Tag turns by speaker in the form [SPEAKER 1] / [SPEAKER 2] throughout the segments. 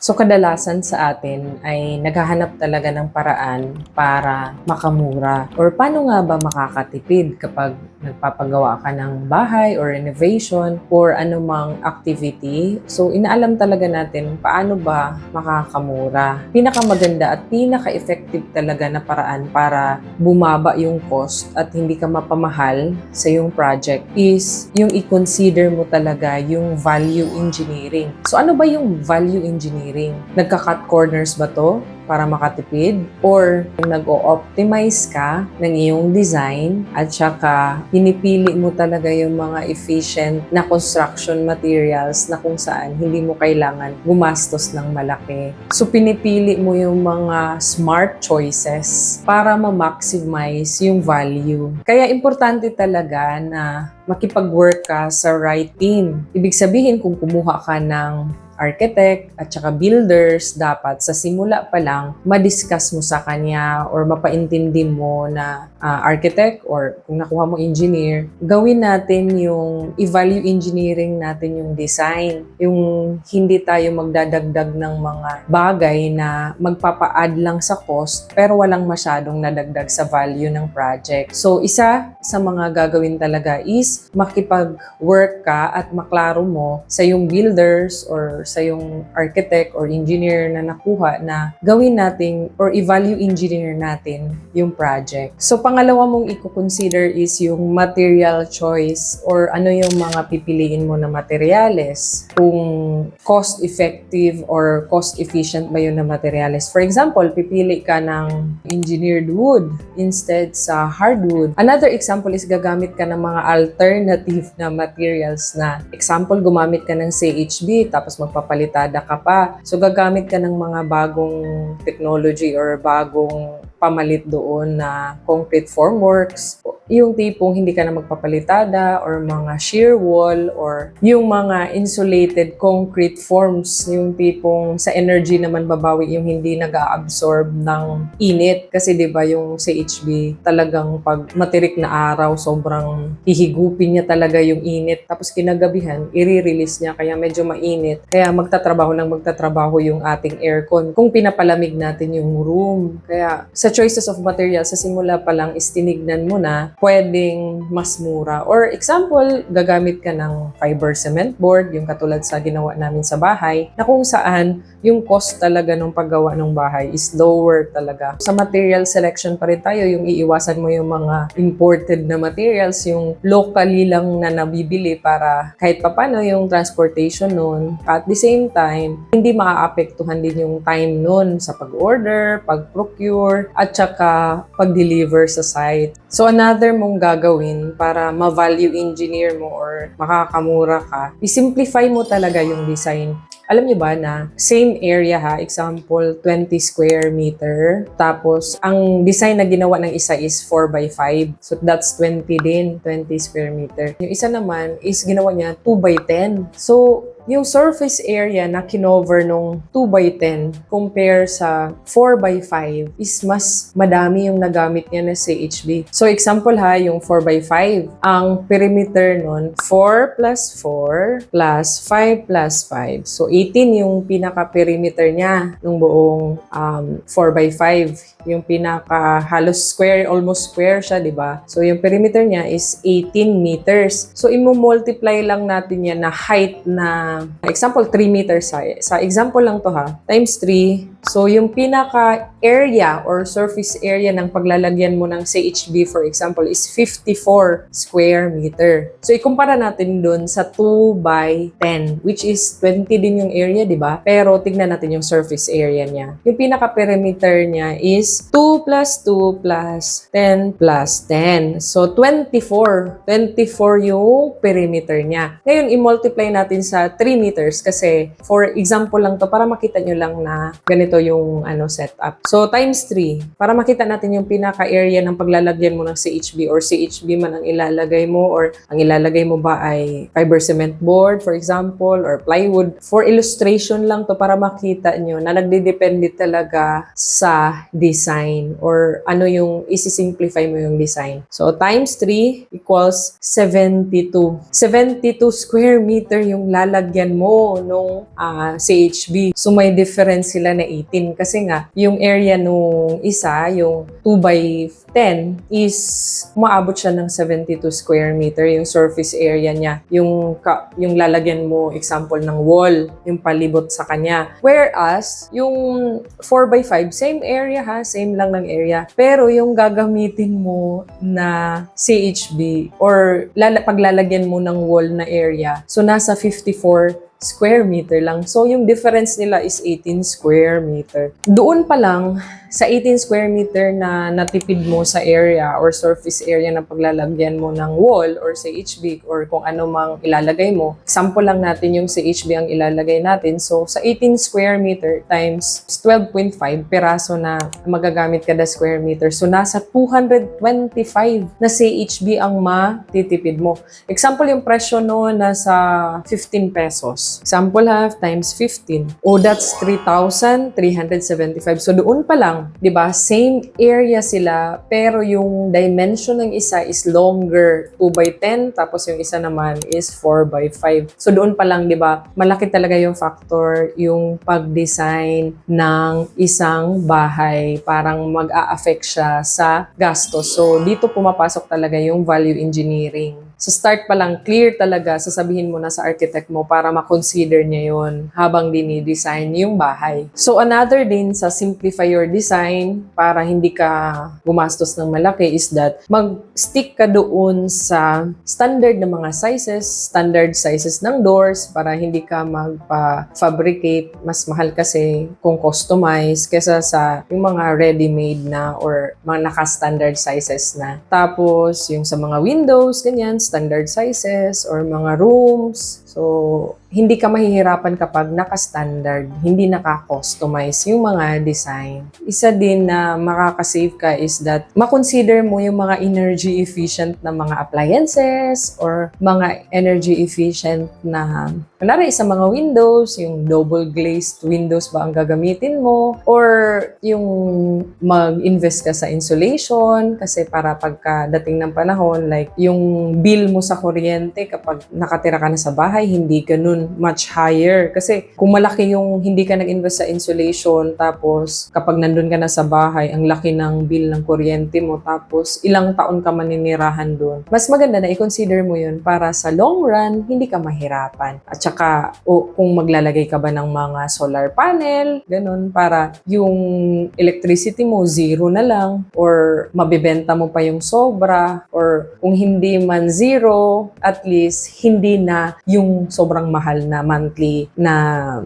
[SPEAKER 1] So kadalasan sa atin ay naghahanap talaga ng paraan para makamura or paano nga ba makakatipid kapag nagpapagawa ka ng bahay or renovation or anumang activity. So inaalam talaga natin paano ba makakamura. Pinakamaganda at pinaka-effective talaga na paraan para bumaba yung cost at hindi ka mapamahal sa yung project is yung i-consider mo talaga yung value engineering. So ano ba yung value engineering? Nagka-cut corners ba to para makatipid? Or nag-o-optimize ka ng iyong design at saka pinipili mo talaga yung mga efficient na construction materials na kung saan hindi mo kailangan gumastos ng malaki. So pinipili mo yung mga smart choices para ma-maximize yung value. Kaya importante talaga na makipag-work ka sa right team. Ibig sabihin kung kumuha ka ng architect at saka builders, dapat sa simula pa lang ma-discuss mo sa kanya or mapaintindi mo na architect or kung nakuha mo engineer, gawin natin yung i-value engineering natin yung design. Yung hindi tayo magdadagdag ng mga bagay na magpapa-add lang sa cost pero walang masyadong nadagdag sa value ng project. So isa sa mga gagawin talaga is makipag-work ka at maklaro mo sa yung builders or sa yung architect or engineer na nakuha na gawin natin or i-value engineer natin yung project. So, pangalawa mong i-consider is yung material choice or ano yung mga pipiliin mo na materyales. Kung cost-effective or cost-efficient ba yun na materyales. For example, pipili ka ng engineered wood instead sa hardwood. Another example is gagamit ka ng mga alternative na materials na example, gumamit ka ng CHB tapos magpapalitada ka pa. So, gagamit ka ng mga bagong technology or bagong pamalit doon na concrete formworks. Yung tipong hindi ka na magpapalitada or mga shear wall or yung mga insulated concrete forms. Yung tipong sa energy naman babawi yung hindi nag-a-absorb ng init. Kasi 'di ba yung CHB talagang pag matirik na araw, sobrang hihigupin niya talaga yung init. Tapos kinagabihan, i-release niya kaya medyo mainit. Kaya magtatrabaho yung ating aircon kung pinapalamig natin yung room. Kaya sa choices of material, sa simula pa lang is tinignan mo na pwedeng mas mura. Or example, gagamit ka ng fiber cement board, yung katulad sa ginawa namin sa bahay, na kung saan yung cost talaga ng paggawa ng bahay is lower talaga. Sa material selection pa rin tayo, yung iiwasan mo yung mga imported na materials, yung locally lang na nabibili para kahit papano yung transportation nun. At the same time, hindi maaapektuhan din yung time nun sa pag-order, pag-procure, at saka pag-deliver sa site. So another mong gagawin para ma-value engineer mo or makakamura ka, i-simplify mo talaga yung design. Alam niyo ba na same area ha, example 20 square meter, tapos ang design na ginawa ng isa is 4x5. So that's 20 din, 20 square meter. Yung isa naman is ginawa niya 2x10. So yung surface area na kinover nung 2x10 compare sa 4x5 is mas madami yung nagamit niya na CHB. So example ha, yung 4x5, ang perimeter nun 4 plus 4 plus 5 plus 5. So 18 yung pinaka-perimeter niya ng buong 4x5. Yung pinaka halos square, almost square siya, di ba? So yung perimeter niya is 18 meters. So i-multiply lang natin yan na height na example 3 meters sa example lang to ha, times 3. So yung pinaka area or surface area ng paglalagyan mo ng CHB for example is 54 square meter. So ikumpara natin dun sa 2 by 10 which is 20 din yung area, di ba? Pero tignan natin yung surface area niya. Yung pinaka perimeter niya is 2 plus 2 plus 10 plus 10. So 24 yung perimeter niya. Ngayon i-multiply natin sa 3 meters kasi for example lang to para makita nyo lang na ganito ganito yung setup. So, times 3. Para makita natin yung pinaka-area ng paglalagyan mo ng CHB or CHB man ang ilalagay mo or ang ilalagay mo ba ay fiber cement board, for example, or plywood. For illustration lang to para makita nyo na nagdidepende talaga sa design or ano yung isi-simplify mo yung design. So, times 3 equals 72. 72 square meter yung lalagyan mo nung CHB. So, may difference sila na 18 kasi nga, yung area nung isa, yung 2 by 10 is umaabot siya ng 72 square meter yung surface area niya. Yung lalagyan mo, example ng wall, yung palibot sa kanya. Whereas, yung 4 by 5, same area ha, same lang ng area. Pero yung gagamitin mo na CHB or paglalagyan mo ng wall na area, so nasa 54 square meter lang. So, yung difference nila is 18 square meter. Doon pa lang, sa 18 square meter na natipid mo sa area or surface area na paglalagyan mo ng wall or CHB or kung ano mang ilalagay mo. Example lang natin yung CHB ang ilalagay natin. So, sa 18 square meter times 12.5 peraso na magagamit kada square meter. So, nasa 225 na CHB ang matitipid mo. Example, yung presyo no, nasa 15 pesos. Example half times 15. Oh, that's 3,375. So, doon pa lang, di ba? Same area sila, pero yung dimension ng isa is longer, 2 by 10, tapos yung isa naman is 4 by 5. So, doon pa lang, di ba? Malaki talaga yung factor, yung pag-design ng isang bahay. Parang mag-a-affect siya sa gastos. So, dito pumapasok talaga yung value engineering. So start pa lang, clear talaga, sasabihin mo na sa architect mo para ma-consider niya yon habang dinidesign yung bahay. So another din sa simplify your design para hindi ka gumastos ng malaki is that mag-stick ka doon sa standard na mga sizes, standard sizes ng doors para hindi ka magpa-fabricate. Mas mahal kasi kung customize kesa sa yung mga ready-made na or mga naka-standard sizes na. Tapos yung sa mga windows, ganyan, standard sizes or mga rooms. So, hindi ka mahihirapan kapag naka-standard, hindi naka-customize yung mga design. Isa din na makaka-save ka is that makonsider mo yung mga energy efficient na mga appliances or mga energy efficient na kunwari sa mga windows, yung double glazed windows ba ang gagamitin mo or yung mag-invest ka sa insulation kasi para pagkadating ng panahon like yung bill mo sa kuryente kapag nakatira ka na sa bahay, hindi ganun much higher. Kasi kung malaki yung hindi ka nag-invest sa insulation, tapos kapag nandun ka na sa bahay, ang laki ng bill ng kuryente mo, tapos ilang taon ka maninirahan dun. Mas maganda na i-consider mo yun para sa long run, hindi ka mahirapan. At saka, kung maglalagay ka ba ng mga solar panel, ganun, para yung electricity mo, zero na lang, or mabibenta mo pa yung sobra, or kung hindi man zero, at least hindi na yung sobrang mahal na monthly na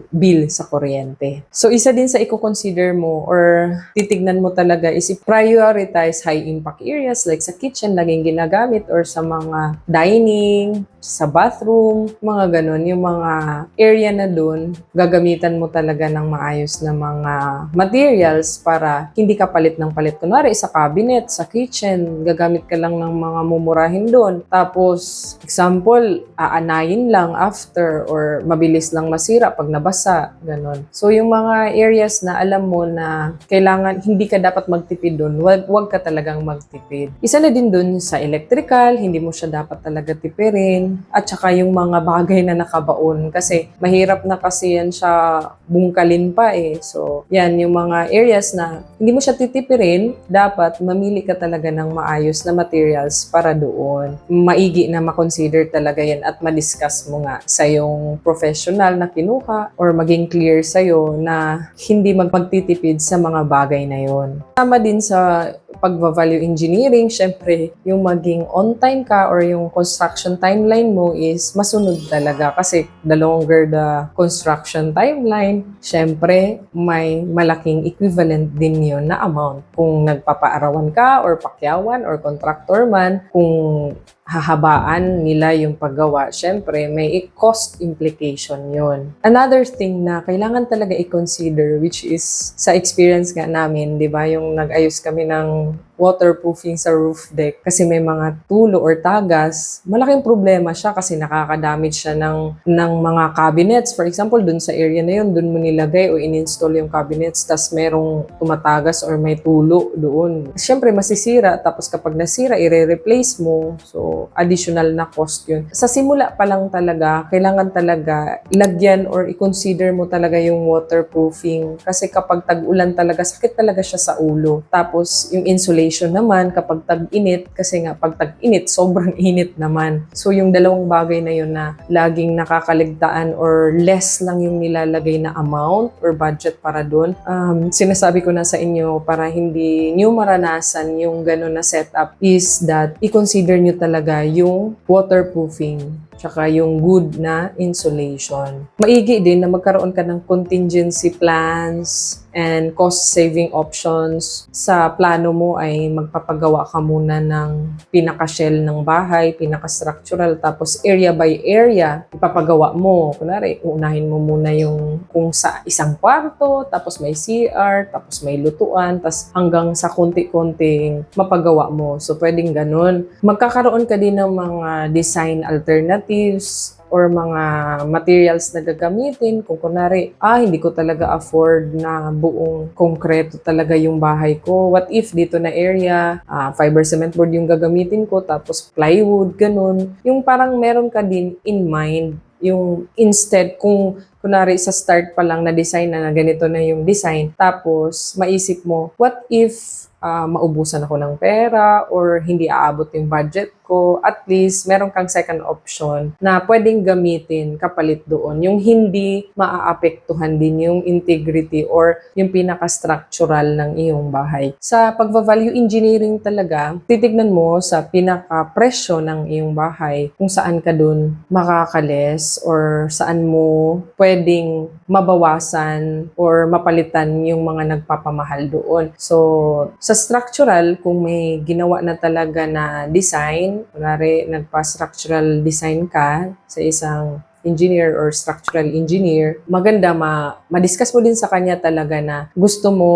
[SPEAKER 1] bill sa kuryente. So, isa din sa i-consider mo or titignan mo talaga is i-prioritize high impact areas like sa kitchen, laging ginagamit or sa mga dining, sa bathroom, mga ganun. Yung mga area na dun, gagamitan mo talaga ng maayos na mga materials para hindi ka palit ng palit. Kunwari, sa cabinet, sa kitchen, gagamit ka lang ng mga mumurahin dun. Tapos, example, aanayin lang after or mabilis lang masira pag nabasa, ganun. So, yung mga areas na alam mo na kailangan, hindi ka dapat magtipid dun, wag ka talagang magtipid. Isa na din dun sa electrical, hindi mo siya dapat talaga tipirin. At saka yung mga bagay na nakabaon kasi mahirap na kasi yan siya bungkalin pa eh. So, yan yung mga areas na hindi mo siya titipirin, dapat mamili ka talaga ng maayos na materials para doon. Maigi na makonsider talaga yan at madiscuss mo nga sa yung professional na kinuha or maging clear sa'yo na hindi magtitipid sa mga bagay na yon. Tama din sa pag-value engineering, syempre, yung maging on-time ka or yung construction timeline mo is masunod talaga kasi the longer the construction timeline, syempre, may malaking equivalent din yun na amount. Kung nagpapaarawan ka or pakyawan or contractor man, kung hahabaan nila yung paggawa, syempre may cost implication yon. Another thing na kailangan talaga i-consider, which is sa experience nga namin, di ba, yung nag-ayos kami ng waterproofing sa roof deck kasi may mga tulo or tagas, malaking problema siya kasi nakaka-damage siya ng mga cabinets. For example, dun sa area na yun, dun mo nilagay o in-install yung cabinets, tas merong tumatagas or may tulo doon. Siyempre, masisira. Tapos kapag nasira, i-replace mo. So, additional na cost yun. Sa simula pa lang talaga, kailangan talaga lagyan or i-consider mo talaga yung waterproofing kasi kapag tag-ulan talaga, sakit talaga siya sa ulo. Tapos, yung insulation naman kapag tag-init, kasi nga pag tag-init, sobrang init naman. So yung dalawang bagay na yun na laging nakakaligtaan or less lang yung nilalagay na amount or budget para doon. Sinasabi ko na sa inyo para hindi nyo maranasan yung gano'n na setup is that i-consider nyo talaga yung waterproofing tsaka yung good na insulation. Maigi din na magkaroon ka ng contingency plans and cost-saving options. Sa plano mo ay magpapagawa ka muna ng pinaka-shell ng bahay, pinaka-structural, tapos area by area, ipapagawa mo. Kunwari, unahin mo muna yung kung sa isang kwarto, tapos may CR, tapos may lutuan, tapos hanggang sa konti-konting mapagawa mo. So, pwedeng ganun. Magkakaroon ka din ng mga design alternatives or mga materials na gagamitin. Kung kunwari, hindi ko talaga afford na buong konkreto talaga yung bahay ko. What if dito na area, fiber cement board yung gagamitin ko, tapos plywood, ganun. Yung parang meron ka din in mind, yung instead kung kunwari sa start pa lang na design na ganito na yung design, tapos maisip mo, what if maubusan ako ng pera or hindi aabot yung budget ko, at least meron kang second option na pwedeng gamitin kapalit doon. Yung hindi maaapektuhan din yung integrity or yung pinaka-structural ng iyong bahay. Sa pagva-value engineering talaga, titignan mo sa pinaka-presyo ng iyong bahay kung saan ka doon makakales or saan mo pwedeng mabawasan or mapalitan yung mga nagpapamahal doon. So, sa structural, kung may ginawa na talaga na design, kunwari nagpa-structural design ka sa isang engineer or structural engineer, maganda ma-discuss mo din sa kanya talaga na gusto mo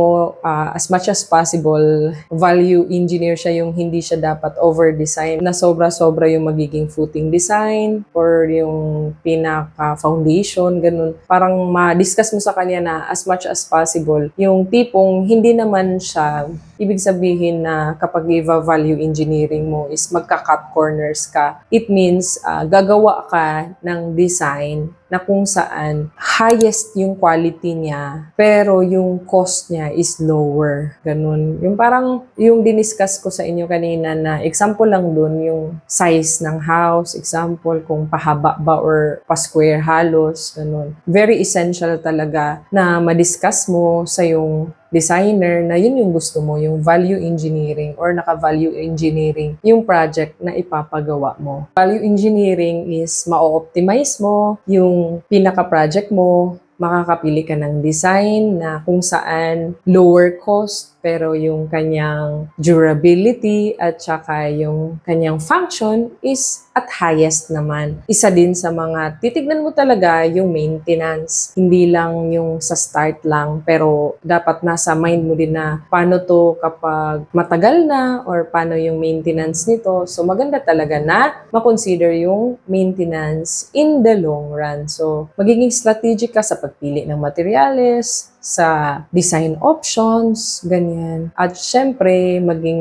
[SPEAKER 1] as much as possible, value engineer siya, yung hindi siya dapat over-design na sobra-sobra yung magiging footing design or yung pinaka-foundation, ganun. Parang ma-discuss mo sa kanya na as much as possible, yung tipong hindi naman siya, ibig sabihin na kapag i-value engineering mo is magka-cut corners ka. It means gagawa ka ng design na kung saan highest yung quality niya pero yung cost niya is lower. Ganun. Yung parang yung diniscuss ko sa inyo kanina na example lang dun yung size ng house, example kung pahaba ba or pa-square halos, ganun. Very essential talaga na ma-discuss mo sa yung designer na yun yung gusto mo, yung value engineering or naka-value engineering yung project na ipapagawa mo. Value engineering is ma-optimize mo yung pinaka-project mo, makakapili ka ng design na kung saan lower cost pero yung kanyang durability at saka yung kanyang function is at highest naman. Isa din sa mga titignan mo talaga yung maintenance. Hindi lang yung sa start lang pero dapat nasa mind mo din na paano to kapag matagal na or paano yung maintenance nito. So maganda talaga na makonsider yung maintenance in the long run. So magiging strategic ka sa pagpili ng materyales, sa design options, ganyan. At syempre, maging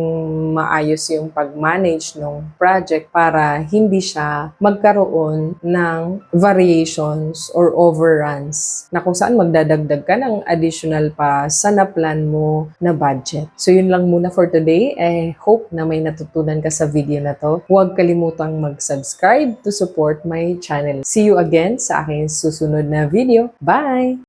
[SPEAKER 1] maayos yung pag-manage ng project para hindi siya magkaroon ng variations or overruns na kung saan magdadagdag ka ng additional pa sa na-plan mo na budget. So yun lang muna for today. Hope na may natutunan ka sa video na to. Huwag kalimutang mag-subscribe to support my channel. See you again sa aking susunod na video. Bye!